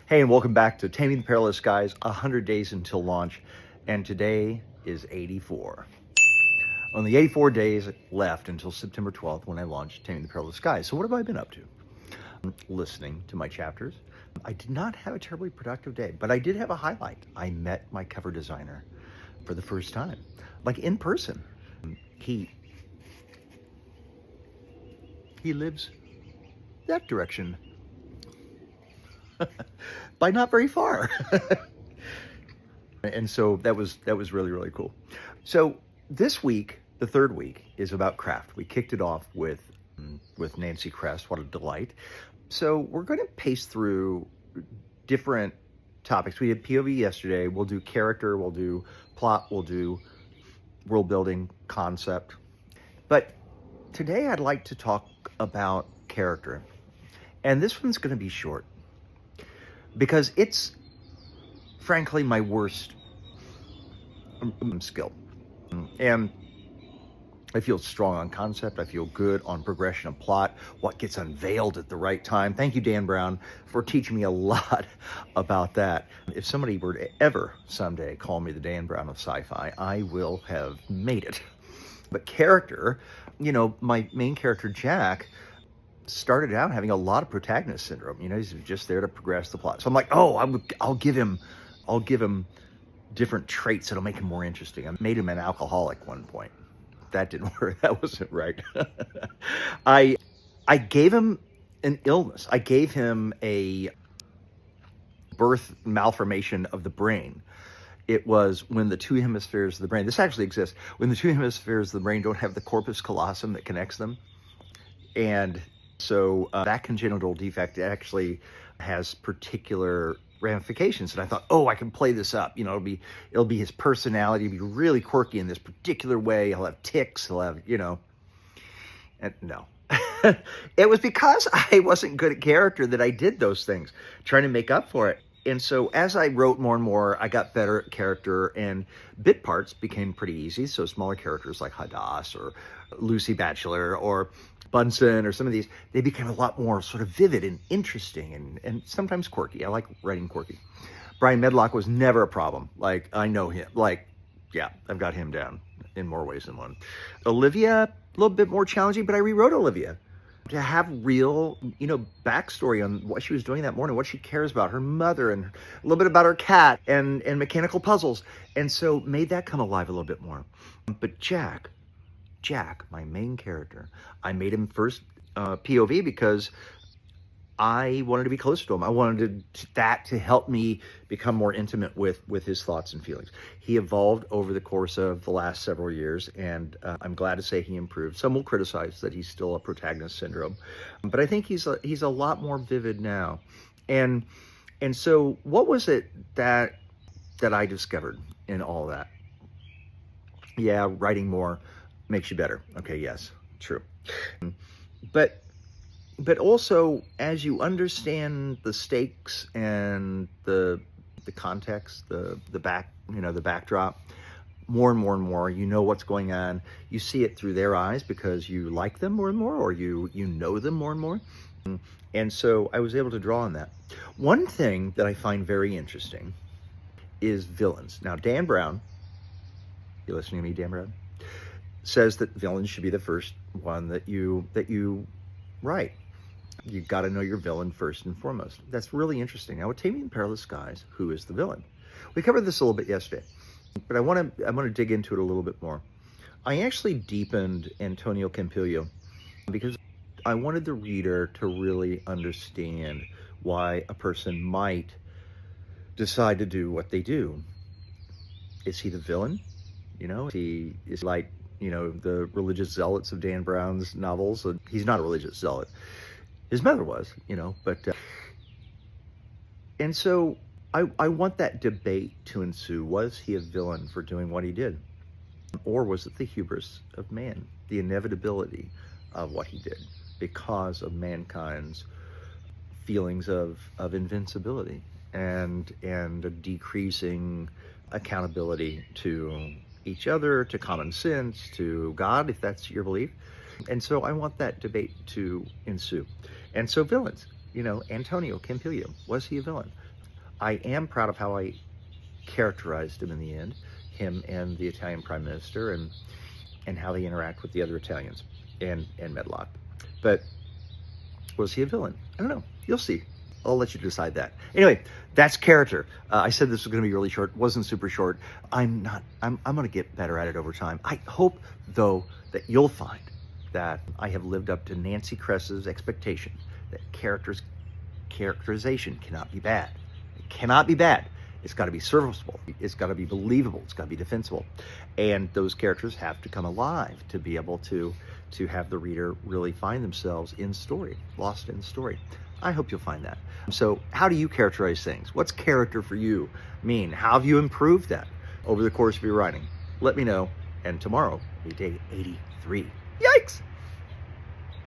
Hey, and welcome back to Taming the Perilous Skies, 100 days until launch, and today is 84. Only 84 days left until September 12th when I launch Taming the Perilous Skies. So what have I been up to? Listening to my chapters. I did not have a terribly productive day, but I did have a highlight. I met my cover designer for the first time, like in person. He lives that direction by not very far. And so that was really, really cool. So this week, the third week, is about craft. We kicked it off with Nancy Crest. What a delight. So we're going to pace through different topics. We did POV yesterday. We'll do character, we'll do plot, we'll do world building, concept. But today I'd like to talk about character. And this one's going to be short because it's frankly my worst skill. And I feel strong on concept. I feel good on progression of plot, what gets unveiled at the right time. Thank you, Dan Brown, for teaching me a lot about that. If somebody were to ever someday call me the Dan Brown of sci-fi, I will have made it. But character, my main character, Jack, started out having a lot of protagonist syndrome. He's just there to progress the plot. So I'm like, I'll give him different traits that'll make him more interesting. I made him an alcoholic at one point. That didn't work. That wasn't right. I gave him an illness. I gave him a birth malformation of the brain. It was when the two hemispheres of the brain, this actually exists, when the two hemispheres of the brain don't have the corpus callosum that connects them. And so that congenital defect actually has particular ramifications. And I thought, I can play this up. It'll be his personality. It'll be really quirky in this particular way. He'll have tics. He'll have, and no. It was because I wasn't good at character that I did those things, trying to make up for it. And so as I wrote more and more, I got better at character, and bit parts became pretty easy. So smaller characters like Hadass or Lucy Batchelor or Bunsen or some of these, they became a lot more sort of vivid and interesting and sometimes quirky. I like writing quirky. Brian Medlock was never a problem. I know him. I've got him down in more ways than one. Olivia, a little bit more challenging, but I rewrote Olivia to have real, backstory on what she was doing that morning, what she cares about, her mother, and a little bit about her cat and mechanical puzzles. And so made that come alive a little bit more. But Jack, my main character, I made him first POV because I wanted to be closer to him. I wanted that to help me become more intimate with his thoughts and feelings. He evolved over the course of the last several years, and I'm glad to say he improved. Some will criticize that he's still a protagonist syndrome, but I think he's a lot more vivid now. And so what was it that I discovered in all that? Yeah, writing more makes you better. Okay, yes, true. But also, as you understand the stakes and the context, the backdrop, more and more, what's going on. You see it through their eyes because you like them more and more, or you know them more and more. And so I was able to draw on that. One thing that I find very interesting is villains. Now, Dan Brown, you listening to me, Dan Brown, says that villains should be the first one that you write. You got to know your villain first and foremost. That's really interesting. Now, with Taming the Perilous Skies, who is the villain? We covered this a little bit yesterday, but I want to dig into it a little bit more. I actually deepened Antonio Campillo because I wanted the reader to really understand why a person might decide to do what they do. Is he the villain? Is he like the religious zealots of Dan Brown's novels? He's not a religious zealot. His mother was, but... And so I want that debate to ensue. Was he a villain for doing what he did? Or was it the hubris of man, the inevitability of what he did because of mankind's feelings of invincibility and a decreasing accountability to each other, to common sense, to God, if that's your belief? And so I want that debate to ensue. And so villains, Antonio Campillo, was he a villain? I am proud of how I characterized him in the end, him and the Italian Prime Minister, and how they interact with the other Italians and Medlock. But was he a villain? I don't know. You'll see. I'll let you decide that. Anyway, that's character. I said this was going to be really short. Wasn't super short. I'm going to get better at it over time. I hope, though, that you'll find that I have lived up to Nancy Kress's expectation that characterization cannot be bad. It cannot be bad. It's got to be serviceable. It's got to be believable. It's got to be defensible. And those characters have to come alive to be able to have the reader really find themselves in story, lost in story. I hope you'll find that. So how do you characterize things? What's character for you mean? How have you improved that over the course of your writing? Let me know. And tomorrow will be day 83. Yikes!